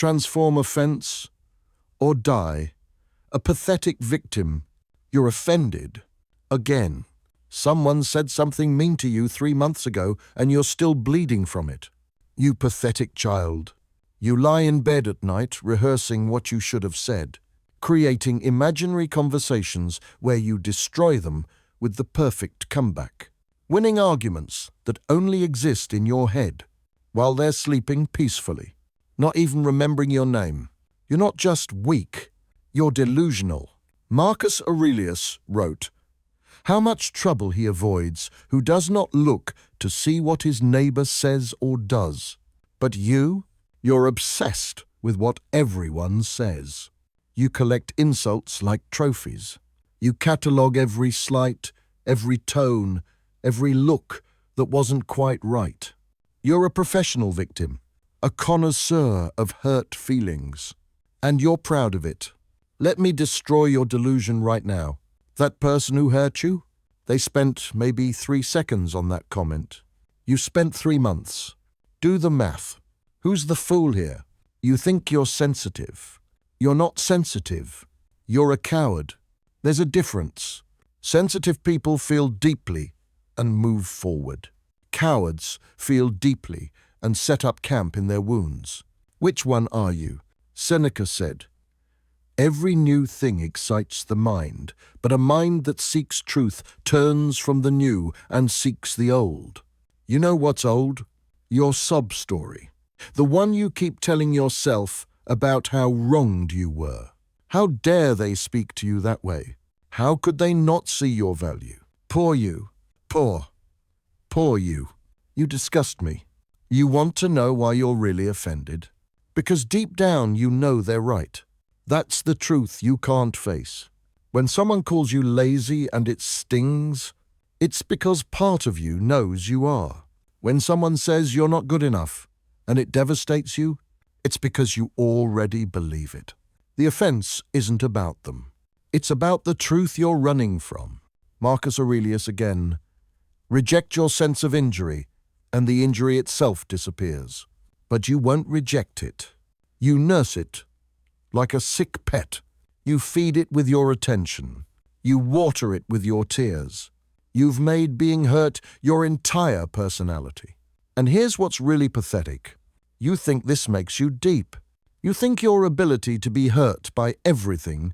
Transform offense or die. A pathetic victim. You're offended. Again. Someone said something mean to you 3 months ago and you're still bleeding from it. You pathetic child. You lie in bed at night rehearsing what you should have said, creating imaginary conversations where you destroy them with the perfect comeback, winning arguments that only exist in your head while they're sleeping peacefully, not even remembering your name. You're not just weak, you're delusional. Marcus Aurelius wrote, "How much trouble he avoids who does not look to see what his neighbor says or does. But you're obsessed with what everyone says. You collect insults like trophies. You catalogue every slight, every tone, every look that wasn't quite right. You're a professional victim, a connoisseur of hurt feelings, and you're proud of it. Let me destroy your delusion right now. That person who hurt you, they spent maybe 3 seconds on that comment. You spent 3 months. Do the math. Who's the fool here? You think you're sensitive. You're not sensitive. You're a coward. There's a difference. Sensitive people feel deeply and move forward. Cowards feel deeply and set up camp in their wounds. Which one are you? Seneca said, "Every new thing excites the mind, but a mind that seeks truth turns from the new and seeks the old." You know what's old? Your sob story. The one you keep telling yourself about how wronged you were. How dare they speak to you that way? How could they not see your value? Poor you. Poor you. You disgust me. You want to know why you're really offended? Because deep down you know they're right. That's the truth you can't face. When someone calls you lazy and it stings, it's because part of you knows you are. When someone says you're not good enough and it devastates you, it's because you already believe it. The offense isn't about them. It's about the truth you're running from. Marcus Aurelius again. Reject your sense of injury, and the injury itself disappears. But you won't reject it. You nurse it like a sick pet. You feed it with your attention. You water it with your tears. You've made being hurt your entire personality. And here's what's really pathetic. You think this makes you deep. You think your ability to be hurt by everything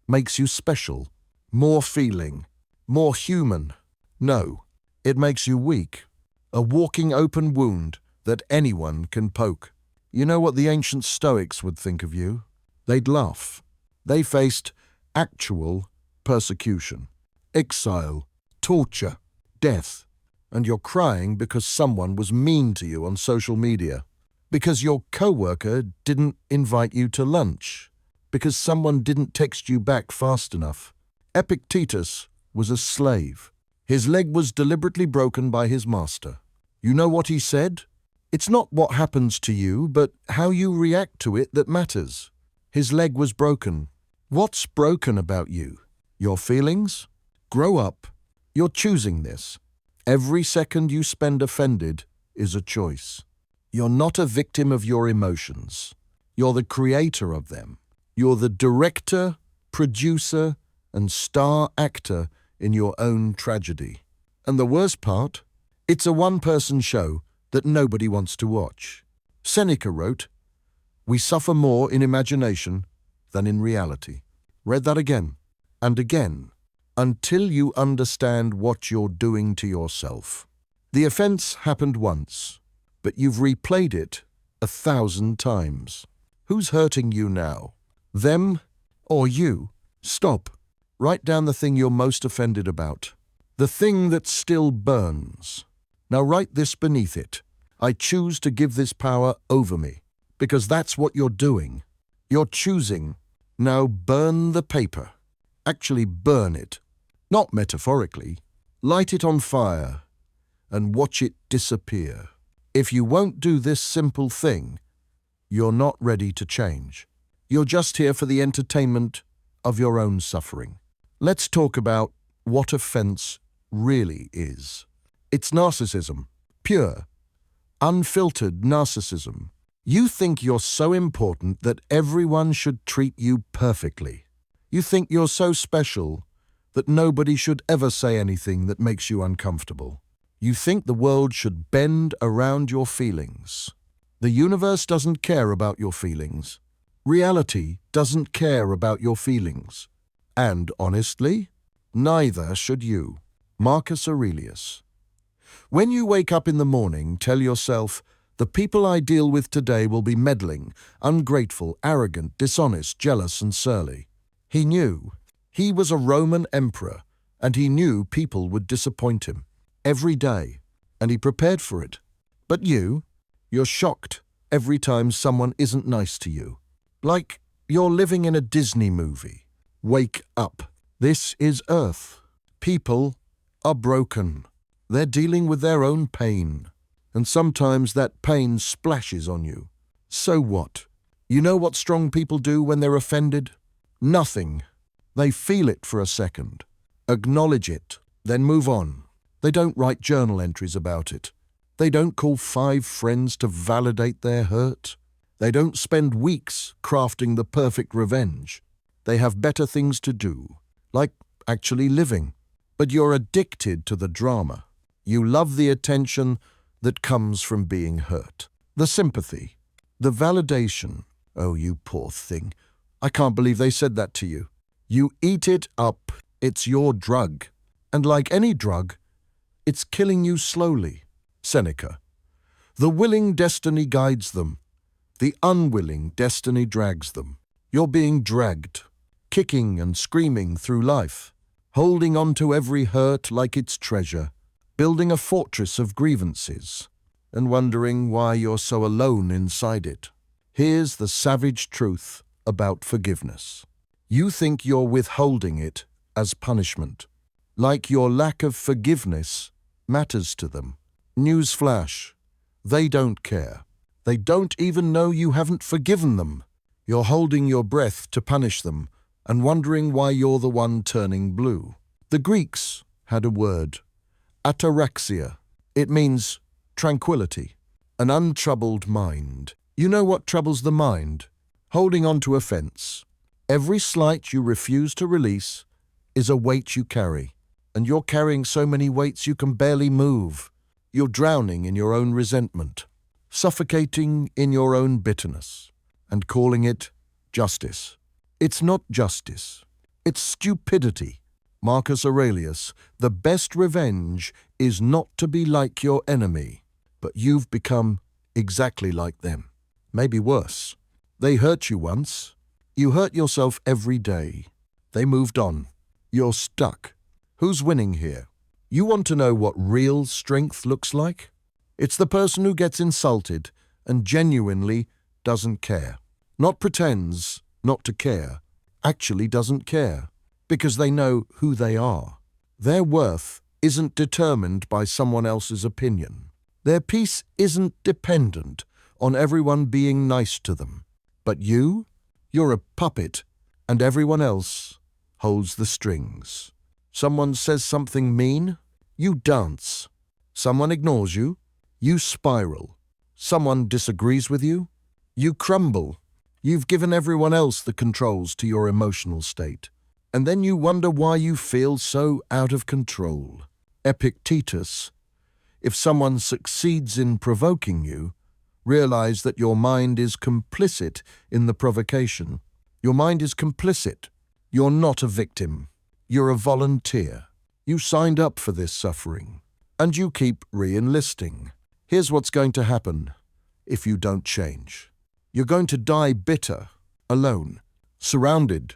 makes you special, more feeling, more human. No, it makes you weak, a walking open wound that anyone can poke. You know what the ancient Stoics would think of you? They'd laugh. They faced actual persecution, exile, torture, death, and you're crying because someone was mean to you on social media, because your coworker didn't invite you to lunch, because someone didn't text you back fast enough. Epictetus was a slave. His leg was deliberately broken by his master. You know what he said? It's not what happens to you, but how you react to it that matters. His leg was broken. What's broken about you? Your feelings? Grow up. You're choosing this. Every second you spend offended is a choice. You're not a victim of your emotions. You're the creator of them. You're the director, producer, and star actor in your own tragedy. And the worst part? It's a one-person show that nobody wants to watch. Seneca wrote, "We suffer more in imagination than in reality." Read that again and again until you understand what you're doing to yourself. The offense happened once, but you've replayed it 1,000 times. Who's hurting you now? Them or you? Stop. Write down the thing you're most offended about. The thing that still burns. Now write this beneath it. I choose to give this power over me. Because that's what you're doing. You're choosing. Now burn the paper. Actually burn it. Not metaphorically. Light it on fire and watch it disappear. If you won't do this simple thing, you're not ready to change. You're just here for the entertainment of your own suffering. Let's talk about what offense really is. It's narcissism. Pure, unfiltered narcissism. You think you're so important that everyone should treat you perfectly. You think you're so special that nobody should ever say anything that makes you uncomfortable. You think the world should bend around your feelings. The universe doesn't care about your feelings. Reality doesn't care about your feelings. And honestly, neither should you. Marcus Aurelius. When you wake up in the morning, tell yourself, the people I deal with today will be meddling, ungrateful, arrogant, dishonest, jealous, and surly. He knew. He was a Roman emperor, and he knew people would disappoint him every day, and he prepared for it. But you're shocked every time someone isn't nice to you. Like you're living in a Disney movie. Wake up. This is Earth. People are broken. They're dealing with their own pain. And sometimes that pain splashes on you. So what? You know what strong people do when they're offended? Nothing. They feel it for a second. Acknowledge it, then move on. They don't write journal entries about it. They don't call 5 friends to validate their hurt. They don't spend weeks crafting the perfect revenge. They have better things to do, like actually living. But you're addicted to the drama. You love the attention that comes from being hurt. The sympathy, the validation. Oh, you poor thing. I can't believe they said that to you. You eat it up. It's your drug. And like any drug, it's killing you slowly. Seneca. The willing destiny guides them. The unwilling destiny drags them. You're being dragged, kicking and screaming through life, holding on to every hurt like it's treasure, building a fortress of grievances, and wondering why you're so alone inside it. Here's the savage truth about forgiveness. You think you're withholding it as punishment, like your lack of forgiveness matters to them. Newsflash, they don't care. They don't even know you haven't forgiven them. You're holding your breath to punish them and wondering why you're the one turning blue. The Greeks had a word, ataraxia. It means tranquility, an untroubled mind. You know what troubles the mind? Holding on to offense. Every slight you refuse to release is a weight you carry, and you're carrying so many weights you can barely move. You're drowning in your own resentment, suffocating in your own bitterness, and calling it justice. It's not justice. It's stupidity. Marcus Aurelius, the best revenge is not to be like your enemy, but you've become exactly like them. Maybe worse. They hurt you once. You hurt yourself every day. They moved on. You're stuck. Who's winning here? You want to know what real strength looks like? It's the person who gets insulted and genuinely doesn't care. Not pretends not to care, actually doesn't care, because they know who they are. Their worth isn't determined by someone else's opinion. Their peace isn't dependent on everyone being nice to them. But you're a puppet, and everyone else holds the strings. Someone says something mean, you dance. Someone ignores you, you spiral. Someone disagrees with you, you crumble. You've given everyone else the controls to your emotional state. And then you wonder why you feel so out of control. Epictetus. If someone succeeds in provoking you, realize that your mind is complicit in the provocation. Your mind is complicit. You're not a victim. You're a volunteer. You signed up for this suffering, and you keep re-enlisting. Here's what's going to happen if you don't change. You're going to die bitter, alone, surrounded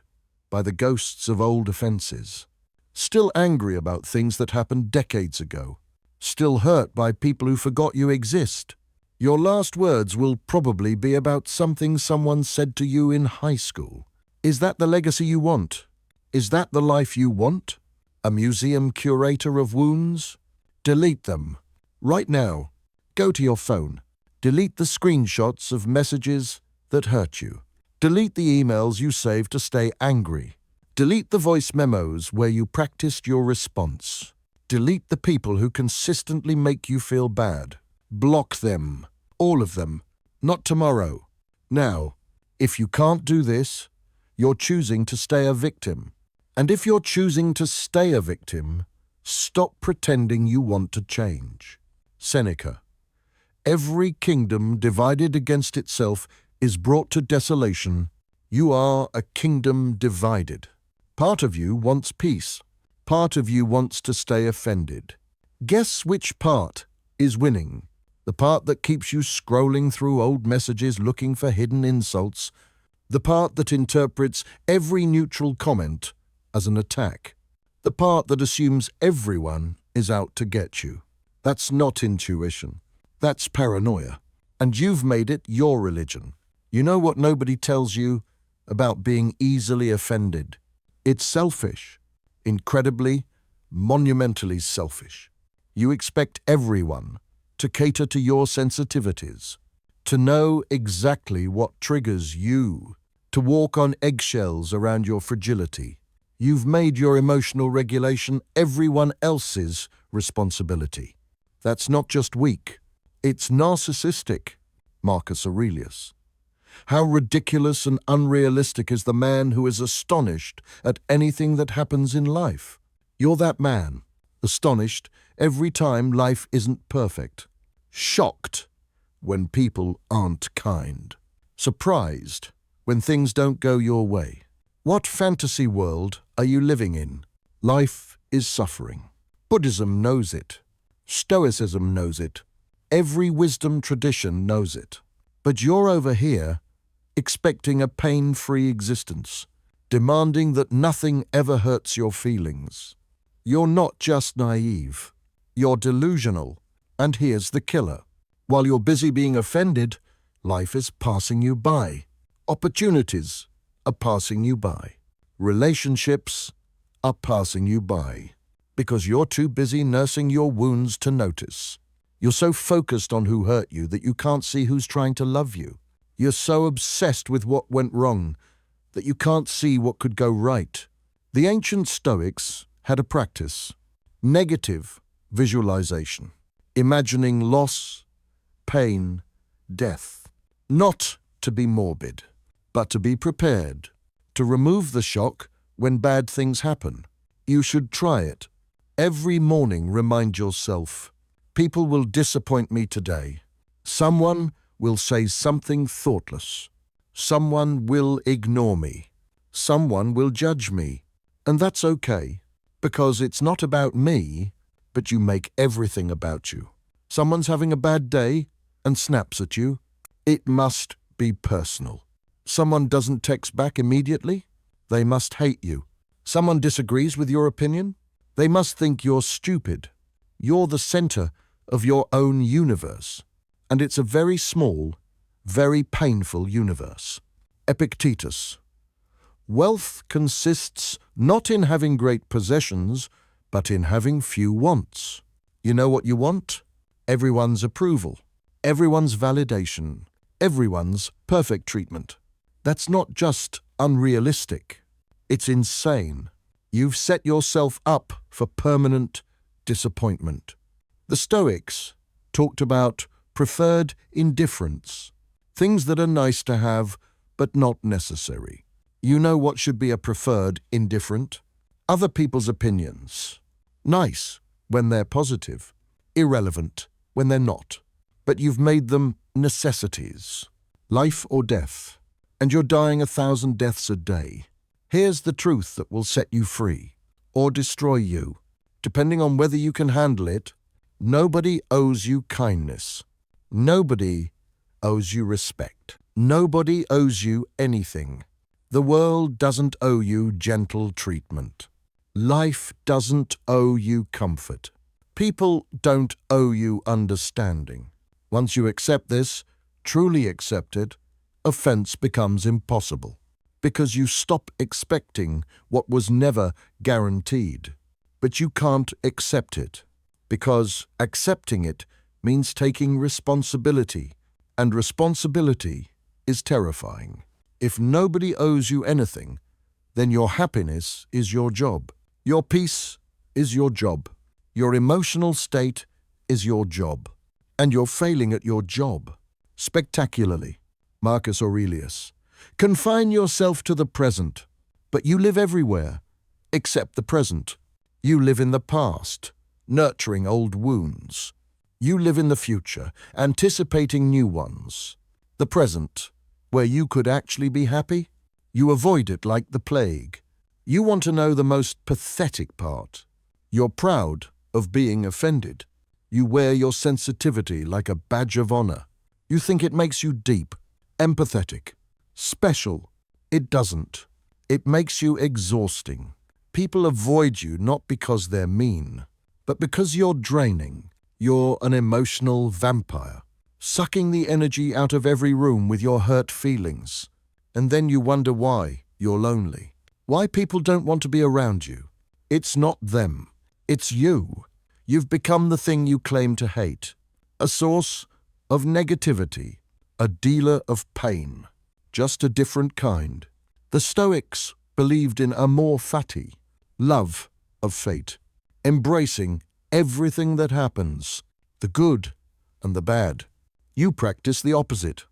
by the ghosts of old offenses, still angry about things that happened decades ago, still hurt by people who forgot you exist. Your last words will probably be about something someone said to you in high school. Is that the legacy you want? Is that the life you want? A museum curator of wounds? Delete them. Right now, go to your phone. Delete the screenshots of messages that hurt you. Delete the emails you saved to stay angry. Delete the voice memos where you practiced your response. Delete the people who consistently make you feel bad. Block them, all of them. not tomorrow. Now, if you can't do this, you're choosing to stay a victim. And if you're choosing to stay a victim, stop pretending you want to change. Seneca. Every kingdom divided against itself is brought to desolation. You are a kingdom divided. Part of you wants peace. Part of you wants to stay offended. Guess which part is winning? The part that keeps you scrolling through old messages looking for hidden insults. The part that interprets every neutral comment as an attack. The part that assumes everyone is out to get you. That's not intuition. That's paranoia. And you've made it your religion. You know what nobody tells you about being easily offended? It's selfish. Incredibly, monumentally selfish. You expect everyone to cater to your sensitivities, to know exactly what triggers you, to walk on eggshells around your fragility. You've made your emotional regulation everyone else's responsibility. That's not just weak, it's narcissistic. Marcus Aurelius. How ridiculous and unrealistic is the man who is astonished at anything that happens in life. You're that man, astonished every time life isn't perfect, shocked when people aren't kind, surprised when things don't go your way. What fantasy world are you living in? Life is suffering. Buddhism knows it. Stoicism knows it. Every wisdom tradition knows it. But you're over here expecting a pain-free existence, demanding that nothing ever hurts your feelings. You're not just naive. You're delusional. And here's the killer. While you're busy being offended, life is passing you by. Opportunities are passing you by. Relationships are passing you by. Because you're too busy nursing your wounds to notice. You're so focused on who hurt you that you can't see who's trying to love you. You're so obsessed with what went wrong that you can't see what could go right. The ancient Stoics had a practice. Negative visualization. Imagining loss, pain, death. Not to be morbid, but to be prepared. To remove the shock when bad things happen. You should try it. Every morning remind yourself, people will disappoint me today. Someone will say something thoughtless. Someone will ignore me. Someone will judge me. And that's okay, because it's not about me, but you make everything about you. Someone's having a bad day and snaps at you. It must be personal. Someone doesn't text back immediately. They must hate you. Someone disagrees with your opinion. They must think you're stupid. You're the center of your own universe. And it's a very small, very painful universe. Epictetus. Wealth consists not in having great possessions, but in having few wants. You know what you want? Everyone's approval, everyone's validation, everyone's perfect treatment. That's not just unrealistic. It's insane. You've set yourself up for permanent disappointment. The Stoics talked about preferred indifference, things that are nice to have but not necessary. You know what should be a preferred indifferent? Other people's opinions. Nice when they're positive, irrelevant when they're not. But you've made them necessities, life or death, and you're dying 1,000 deaths a day. Here's the truth that will set you free, or destroy you, depending on whether you can handle it. Nobody owes you kindness. Nobody owes you respect. Nobody owes you anything. The world doesn't owe you gentle treatment. Life doesn't owe you comfort. People don't owe you understanding. Once you accept this, truly accept it, offense becomes impossible. Because you stop expecting what was never guaranteed. But you can't accept it. Because accepting it means taking responsibility, and responsibility is terrifying. If nobody owes you anything, then your happiness is your job. Your peace is your job. Your emotional state is your job. And you're failing at your job. spectacularly. Marcus Aurelius. Confine yourself to the present, but you live everywhere, except the present. You live in the past, nurturing old wounds. You live in the future, anticipating new ones. The present, where you could actually be happy, you avoid it like the plague. You want to know the most pathetic part. You're proud of being offended. You wear your sensitivity like a badge of honor. You think it makes you deep, empathetic, special. It doesn't. It makes you exhausting. People avoid you not because they're mean, but because you're draining. You're an emotional vampire, sucking the energy out of every room with your hurt feelings. And then you wonder why you're lonely, why people don't want to be around you. It's not them, it's you. You've become the thing you claim to hate, a source of negativity, a dealer of pain, just a different kind. The Stoics believed in amor fati, love of fate, embracing everything that happens, the good and the bad. You practice the opposite,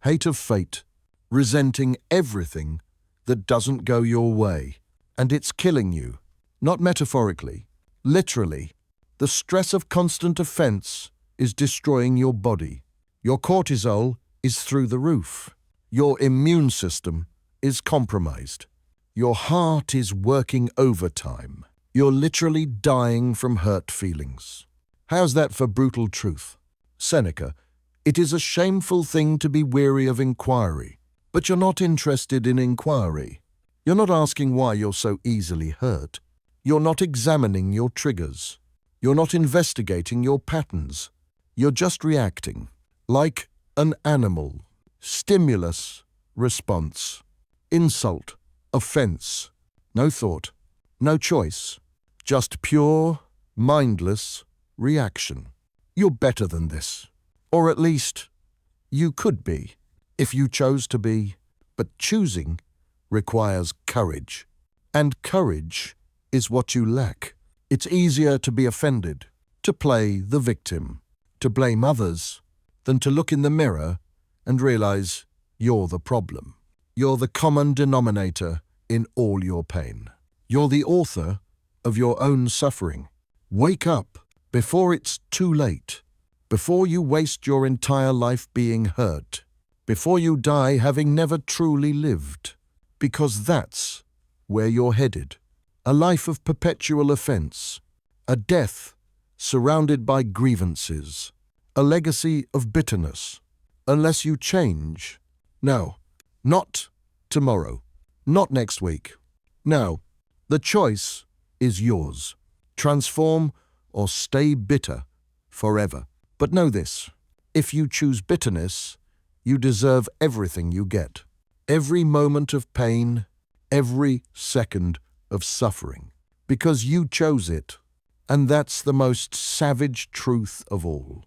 hate of fate, resenting everything that doesn't go your way. And it's killing you, not metaphorically, literally. The stress of constant offense is destroying your body. Your cortisol is through the roof. Your immune system is compromised. Your heart is working overtime. You're literally dying from hurt feelings. How's that for brutal truth? Seneca. It is a shameful thing to be weary of inquiry, but you're not interested in inquiry. You're not asking why you're so easily hurt. You're not examining your triggers. You're not investigating your patterns. You're just reacting, like an animal. Stimulus, response. Insult, offense. No thought, no choice. Just pure, mindless reaction. You're better than this. Or at least, you could be, if you chose to be. But choosing requires courage. And courage is what you lack. It's easier to be offended, to play the victim, to blame others, than to look in the mirror and realize you're the problem. You're the common denominator in all your pain. You're the author of your own suffering. Wake up before it's too late, before you waste your entire life being hurt, before you die having never truly lived, because that's where you're headed. A life of perpetual offense, a death surrounded by grievances, a legacy of bitterness, unless you change. No, not tomorrow, not next week. No, the choice is yours. Transform or stay bitter forever. But know this, if you choose bitterness, you deserve everything you get. Every moment of pain, every second of suffering, because you chose it. And that's the most savage truth of all.